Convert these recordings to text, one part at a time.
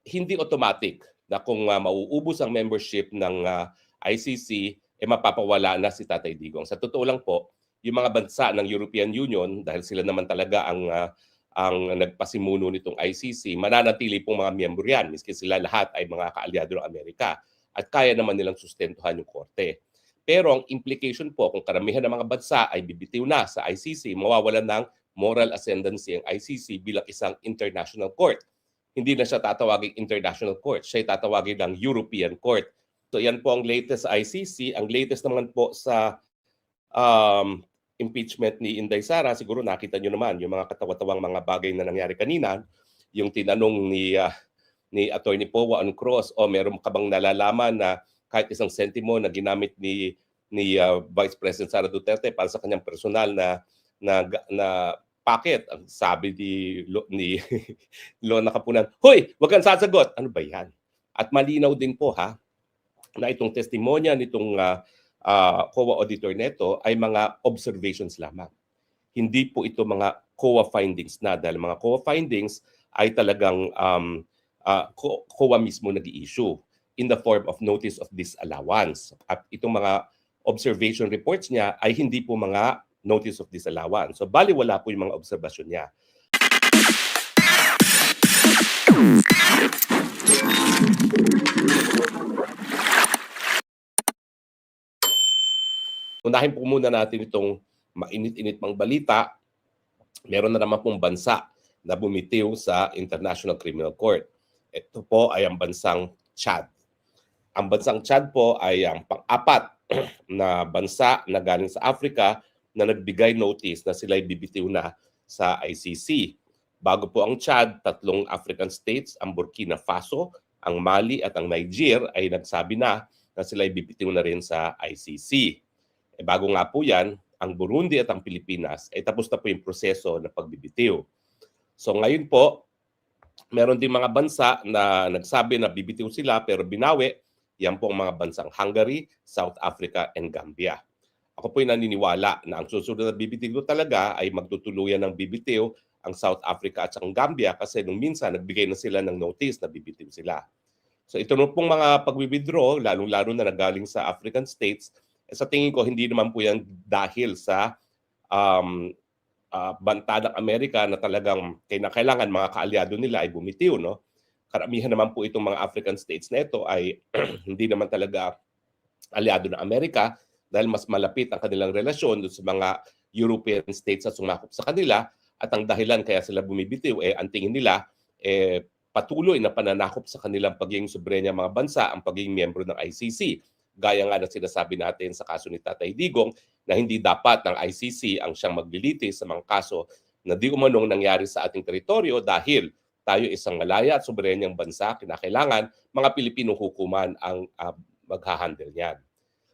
hindi automatic na kung mauubos ang membership ng ICC, mapapawala na si Tatay Digong. Sa totoo lang po, yung mga bansa ng European Union, dahil sila naman talaga ang nagpasimuno nitong ICC, mananatili pong mga miyembro yan, miski sila lahat ay mga kaalyado ng Amerika. At kaya naman nilang sustentuhan yung korte. Pero ang implication po, kung karamihan ng mga bansa ay bibitiw na sa ICC, mawawalan ng moral ascendancy ang ICC bilang isang international court. Hindi na siya tatawagin international court, siya ay tatawagin ng European Court. So yan po ang latest sa ICC. Ang latest naman po sa impeachment ni Inday Sara, siguro nakita nyo naman yung mga katawa-tawang mga bagay na nangyari kanina. Yung tinanong ni Attorney Powa on Cross, meron ka bang nalalaman na kahit isang sentimo na ginamit ni Vice President Sara Duterte para sa kanyang personal na packet? Ang sabi ni Lona Kapunan, "Hoy, wag kang sasagot." Ano ba 'yan? At malinaw din po na itong testimonya nitong COA auditor neto ay mga observations lamang. Hindi po ito mga COA findings na, dahil mga COA findings ay talagang COA mismo nag-i-issue in the form of notice of disallowance. At itong mga observation reports niya ay hindi po mga notice of disallowance. So baliwala po yung mga obserbasyon niya. Unahin po muna natin itong mainit-init pang balita. Meron na naman pong bansa na bumitiw sa International Criminal Court. Ito po ay ang bansang Chad. Ang bansang Chad po ay ang pang-apat na bansa na galing sa Africa na nagbigay notice na sila'y bibitiw na sa ICC. Bago po ang Chad, 3 African states, ang Burkina Faso, ang Mali at ang Niger ay nagsabi na sila'y bibitiw na rin sa ICC. Bago nga po yan, ang Burundi at ang Pilipinas ay tapos na po yung proseso ng pagbibitiw. So ngayon po, meron din mga bansa na nagsabi na bibitiw sila pero binawi. Yan po ang mga bansang Hungary, South Africa, and Gambia. Ako po ay naniniwala na ang susunod na bibitiw talaga ay magtutuluyan ng bibitiw ang South Africa at ang Gambia, kasi nung minsan nagbigay na sila ng notice na bibitiw sila. So ito na pong mga pag-withdraw, lalong-lalo na nagaling sa African states, sa tingin ko hindi naman po yan dahil sa banta ng Amerika na talagang kailangan mga kaalyado nila ay bumitiw, no? Karamihan naman po itong mga African states na ito ay hindi naman talaga alyado ng Amerika, dahil mas malapit ang kanilang relasyon sa mga European states na sumakop sa kanila, at ang dahilan kaya sila bumibitiw ang tingin nila patuloy na pananakop sa kanilang pagiging soberenya mga bansa ang pagiging miyembro ng ICC. Gaya nga na sinasabi natin sa kaso ni Tatay Digong na hindi dapat ng ICC ang siyang maglilitis sa mga kaso na di umanong nangyari sa ating teritoryo, dahil tayo isang malaya at soberenyang bansa, kinakailangan mga Pilipinong hukuman ang maghahandle niyan.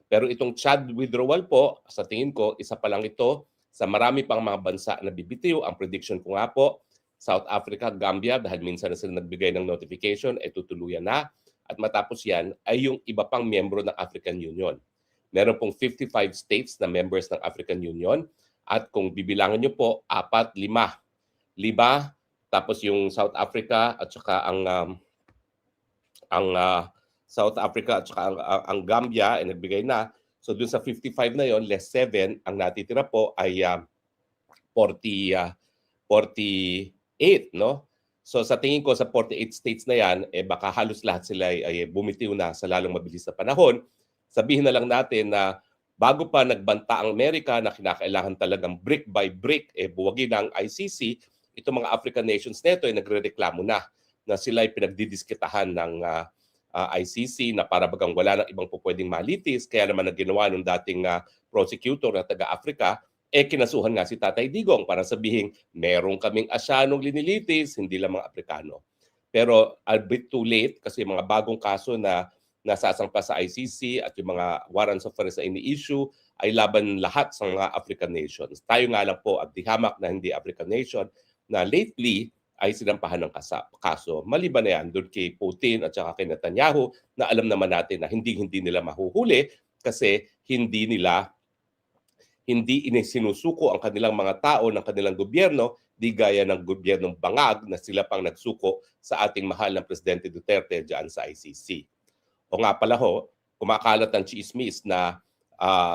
Pero itong Chad withdrawal po, sa tingin ko, isa pa lang ito sa marami pang mga bansa na bibitiw. Ang prediction ko nga po, South Africa, Gambia, dahil minsan na sila nagbigay ng notification, tutuluyan na. At matapos yan ay yung iba pang miyembro ng African Union. Meron pong 55 states na members ng African Union. At kung bibilangan nyo po, 4, 5. 5, tapos yung South Africa at saka ang South Africa at saka ang Gambia ay nagbigay na. So dun sa 55 na yon, less 7, ang natitira po ay 48, no? So sa tingin ko sa 48 states na yan, baka halos lahat sila ay bumitiw na sa lalong mabilis na panahon. Sabihin na lang natin na bago pa nagbanta ang Amerika na kinakailangan talagang brick by brick buwagin ng ICC, itong mga African nations neto ay nagrereklamo na sila ay pinagdidiskitahan ng ICC na para bagang wala nang ibang pupwedeng malitis. Kaya naman ang ginawa ng dating prosecutor na taga-Africa, kinasuhan nga si Tatay Digong para sabihin, meron kaming Asyanong linilitis, hindi lang mga Aprikano. Pero a bit too late, kasi mga bagong kaso na nasasampa sa ICC at yung mga warrants of arrest na ini-issue ay laban lahat sa mga African nations. Tayo nga lang po at dihamak na hindi African nation na lately ay sinampahan ng kaso. Maliban na yan doon kay Putin at saka kay Netanyahu na alam naman natin na hindi nila mahuhuli kasi hindi nila hindi sinisuko ang kanilang mga tao ng kanilang gobyerno, di gaya ng gobyernong bangag na sila pang nagsuko sa ating mahal na Presidente Duterte diyan sa ICC. O nga pala ho, kumakalat ang chismis na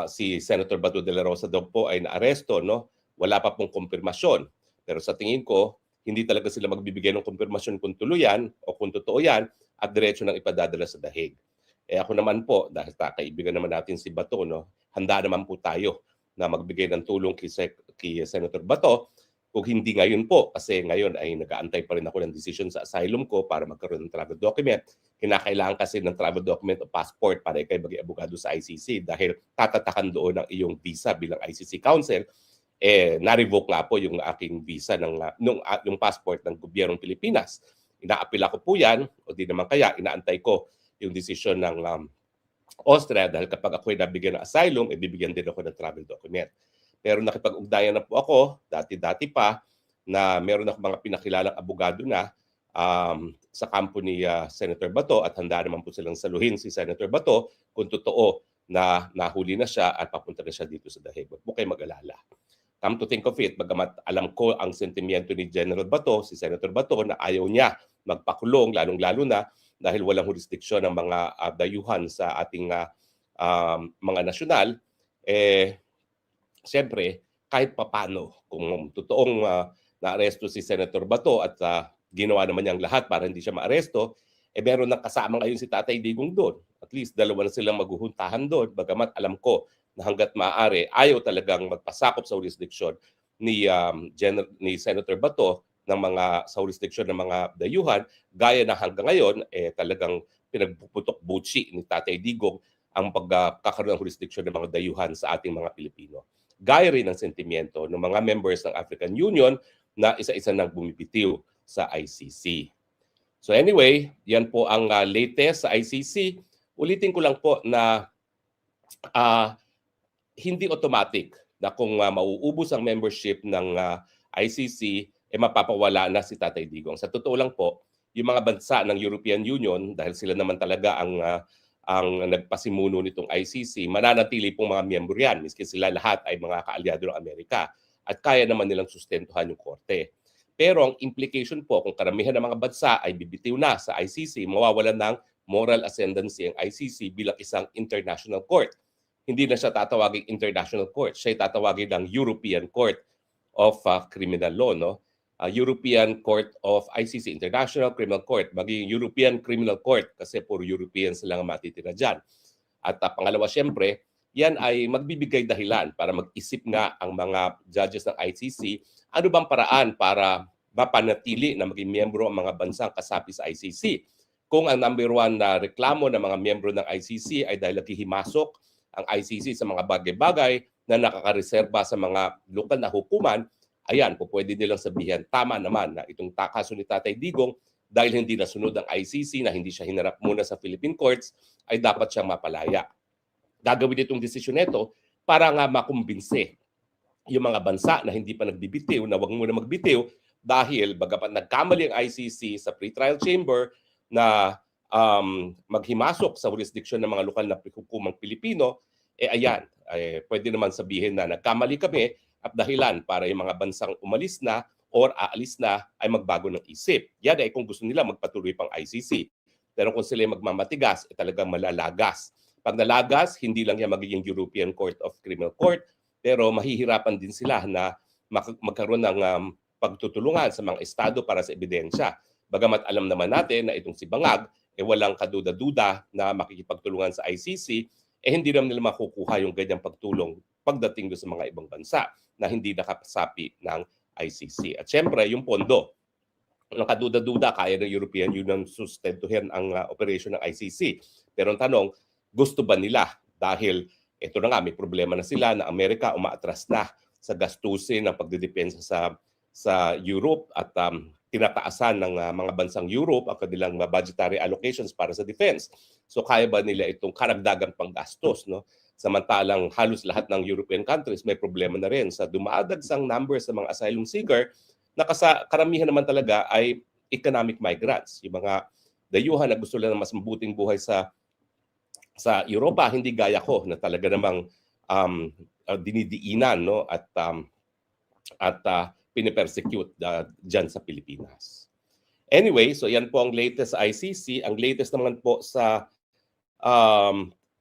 si Senator Bato de la Rosa daw po ay naaresto, no? Wala pa pong kumpirmasyon. Pero sa tingin ko, hindi talaga sila magbibigay ng kumpirmasyon kung tuluyan o kung totoo yan at diretso nang ipadadala sa dahig. Ako naman po, dahil kaibigan naman natin si Bato, no? Handa naman po tayo na magbigay ng tulong kay Senator Bato. Kung hindi ngayon po, kasi ngayon ay nag-aantay pa rin ako ng decision sa asylum ko para magkaroon ng travel document. Kinakailangan kasi ng travel document o passport para ikay maging abogado sa ICC dahil tatatakan doon ang iyong visa bilang ICC counsel. Na-revoke nga po yung aking visa yung passport ng gobyernong Pilipinas. Inaapila ko po yan, o di naman kaya, inaantay ko yung decision ng Austria dahil kapag ako'y nabigyan ng asylum, bibigyan din ako ng travel document. Pero nakipag-ugnayan na po ako, dati-dati pa, na meron ako mga pinakilalang abogado na sa kampo ni Senator Bato at handa naman po silang saluhin si Senator Bato kung totoo na nahuli na siya at papunta na siya dito sa dahig. Huwag po kayo mag-alala. Come to think of it, bagamat alam ko ang sentimiento ni General Bato, si Senator Bato, na ayaw niya magpakulong, lalong-lalo na dahil walang jurisdiksyon ng mga dayuhan sa ating mga nasyonal, siyempre, kahit papano, kung totoong naaresto si Senator Bato at ginawa naman niyang lahat para hindi siya maaresto, meron ng kasama ngayon si Tatay Digong doon. At least dalawa na silang maghuhuntahan doon, bagamat alam ko na hanggat maaari, ayaw talagang magpasakop sa jurisdiksyon ni Senator Bato sa jurisdiksyon ng mga dayuhan, gaya na hanggang ngayon, talagang pinagpuputok butsi ni Tatay Digong ang pagkakaroon ng jurisdiksyon ng mga dayuhan sa ating mga Pilipino. Gaya rin ng sentimiento ng mga members ng African Union na isa-isa nang bumibitiw sa ICC. So anyway, yan po ang latest sa ICC. Ulitin ko lang po na hindi automatic na kung mauubos ang membership ng ICC, mapapawala na si Tatay Digong. Sa totoo lang po, yung mga bansa ng European Union, dahil sila naman talaga ang nagpasimuno nitong ICC, mananatili pong mga miyembro yan, miski sila lahat ay mga kaalyado ng Amerika at kaya naman nilang sustentuhan yung korte. Pero ang implication po, kung karamihan ng mga bansa ay bibitiw na sa ICC, mawawalan ng moral ascendancy ang ICC bilang isang international court. Hindi na siya tatawagin international court, siya ay tatawagin ng European Court of Criminal Law, no? European Court of ICC, International Criminal Court, maging European Criminal Court kasi puro Europeans lang ang matitira dyan. At pangalawa, siyempre, yan ay magbibigay dahilan para mag-isip nga ang mga judges ng ICC ano bang paraan para mapanatili na maging miyembro ang mga bansang kasapi sa ICC. Kung ang number one na reklamo ng mga miyembro ng ICC ay dahil naghihimasok ang ICC sa mga bagay-bagay na nakakareserba sa mga lokal na hukuman, ayan, po pwede nilang sabihin, tama naman na itong kaso ni Tatay Digong, dahil hindi nasunod ang ICC, na hindi siya hinarap muna sa Philippine courts, ay dapat siyang mapalaya. Gagawin itong desisyon nito para nga makumbinse yung mga bansa na hindi pa nagbibitiw, na wag muna magbitiw, dahil bagamat nagkamali ang ICC sa pre-trial chamber na maghimasok sa jurisdiction ng mga lokal na hukumang Pilipino, ayan, pwede naman sabihin na nagkamali kami, at dahilan para yung mga bansang umalis na or aalis na ay magbago ng isip. Yan ay kung gusto nila magpatuloy pang ICC. Pero kung sila talagang malalagas. Pag nalagas, hindi lang yan magiging European Court of Criminal Court, pero mahihirapan din sila na magkaroon ng pagtutulungan sa mga estado para sa ebidensya. Bagamat alam naman natin na itong si Bangag, walang kaduda-duda na makikipagtulungan sa ICC, hindi naman nila makukuha yung ganyang pagtulong pagdating doon sa mga ibang bansa na hindi nakasapi ng ICC. At syempre, yung pondo. Nakaduda-duda, kaya ng European Union sustentuhin ang operation ng ICC. Pero ang tanong, gusto ba nila? Dahil ito na nga, may problema na sila na Amerika umaatras na sa gastusin ng pagdidepensa sa Europe at tinataasan ng mga bansang Europe ang kanilang budgetary allocations para sa defense. So kaya ba nila itong karagdagang panggastos, no? Samantalang halos lahat ng European countries may problema na rin sa dumaadagsang numbers sa mga asylum seeker na karamihan naman talaga ay economic migrants. Yung mga dayuhan na gusto lang ng mas mabuting buhay sa Europa, hindi gaya ko na talaga namang dinidiinan, no, at pinipersecute dyan sa Pilipinas. Anyway, so yan po ang latest sa ICC. Ang latest naman po sa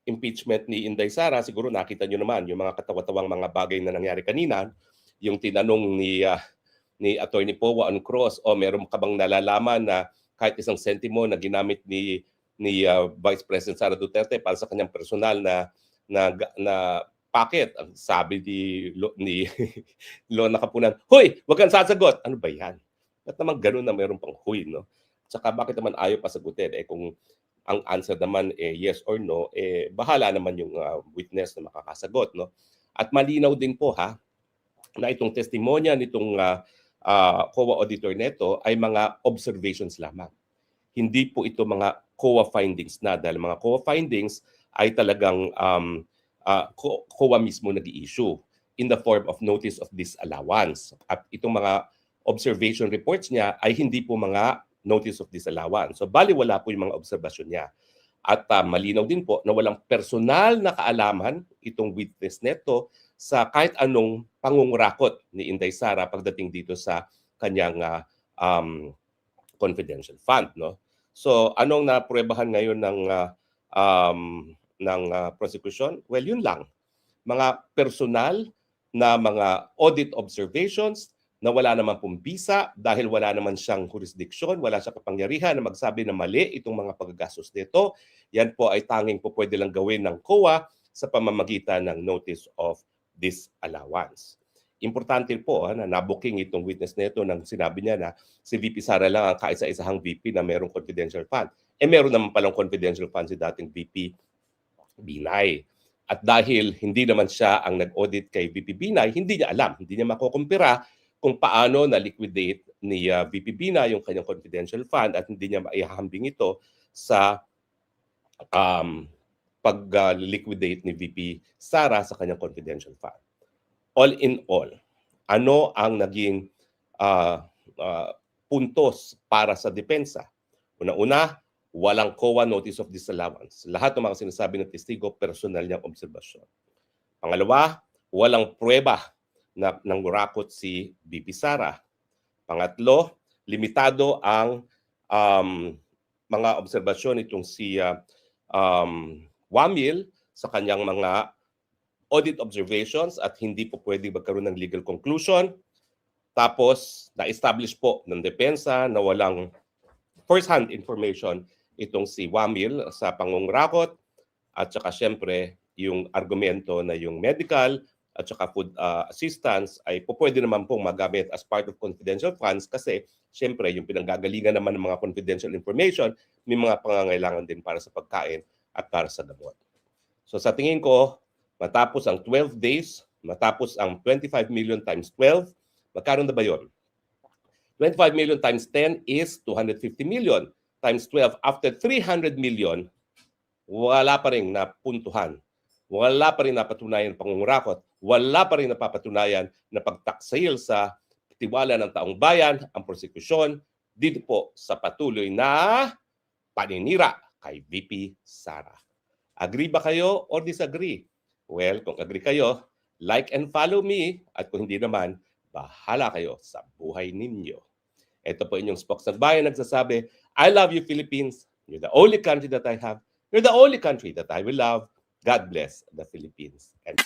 impeachment ni Inday Sara, siguro nakita nyo naman yung mga katawa-tawang mga bagay na nangyari kanina. Yung tinanong ni Attorney Powa on cross, meron ka bang nalalaman na kahit isang sentimo na ginamit ni Vice President Sara Duterte para sa kanyang personal na packet? Ang sabi ni Lona Kapunan, "Hoy, wag kang sasagot." Ano ba yan? At naman ganun na mayroon pang huy, no? Tsaka bakit naman ayaw pasagutin? Kung ang answer naman yes or no, bahala naman yung witness na makakasagot, no? At malinaw din po na itong testimonya nitong COA auditor neto ay mga observations lamang. Hindi po ito mga COA findings na, dahil mga COA findings ay talagang COA mismo nag-i-issue in the form of notice of disallowance. At itong mga observation reports niya ay hindi po mga notice of disallowance. So baliwala po yung mga obserbasyon niya. At malinaw din po na walang personal na kaalaman itong witness neto sa kahit anong pangungurakot ni Inday Sara pagdating dito sa kanyang confidential fund, no? So anong napruebahan ngayon ng prosecution? Well, yun lang. Mga personal na mga audit observations na wala naman pong bisa dahil wala naman siyang jurisdiction, wala siyang kapangyarihan na magsabi na mali itong mga paggagastos nito. Yan po ay tanging po pwede lang gawin ng COA sa pamamagitan ng notice of disallowance. Importante po na nabuking itong witness nito nang sinabi niya na si VP Sara lang ang kaisa-isahang VP na mayroong confidential fund. Meron naman palang confidential fund si dating VP Binay. At dahil hindi naman siya ang nag-audit kay VP Binay, hindi niya alam, hindi niya makukumpira kung paano na-liquidate ni VP Binay yung kanyang confidential fund at hindi niya maihahambing ito sa pag-liquidate ni VP Sara sa kanyang confidential fund. All in all, ano ang naging puntos para sa depensa? Una-una, walang COA notice of disallowance. Lahat ng mga sinasabi ng testigo, personal niyang obserbasyon. Pangalawa, walang pruweba na nangurakot si VP Sara. Pangatlo, limitado ang mga obserbasyon itong si Wamil sa kanyang mga audit observations at hindi po pwede magkaroon ng legal conclusion. Tapos, na-establish po ng depensa na walang first-hand information itong si Wamil sa pangungurakot at saka siyempre yung argumento na yung medical at saka food assistance ay pwede naman pong magamit as part of confidential funds kasi siyempre yung pinanggagalingan naman ng mga confidential information may mga pangangailangan din para sa pagkain at para sa gamot. So sa tingin ko, matapos ang 12 days, matapos ang 25 million times 12, magkano na ba yun? 25 million times 10 is 250 million times 12. After 300 million, wala pa rin napuntuhan. Wala pa rin napatunayan pangungurakot. Wala pa rin napapatunayan na pagtaksil sa tiwala ng taong bayan ang prosekusyon dito po sa patuloy na paninira kay VP Sara. Agree ba kayo or disagree? Well, kung agree kayo, like and follow me. At kung hindi naman, bahala kayo sa buhay ninyo. Ito po inyong Spoksagbayan nagsasabi, I love you, Philippines. You're the only country that I have. You're the only country that I will love. God bless the Philippines. And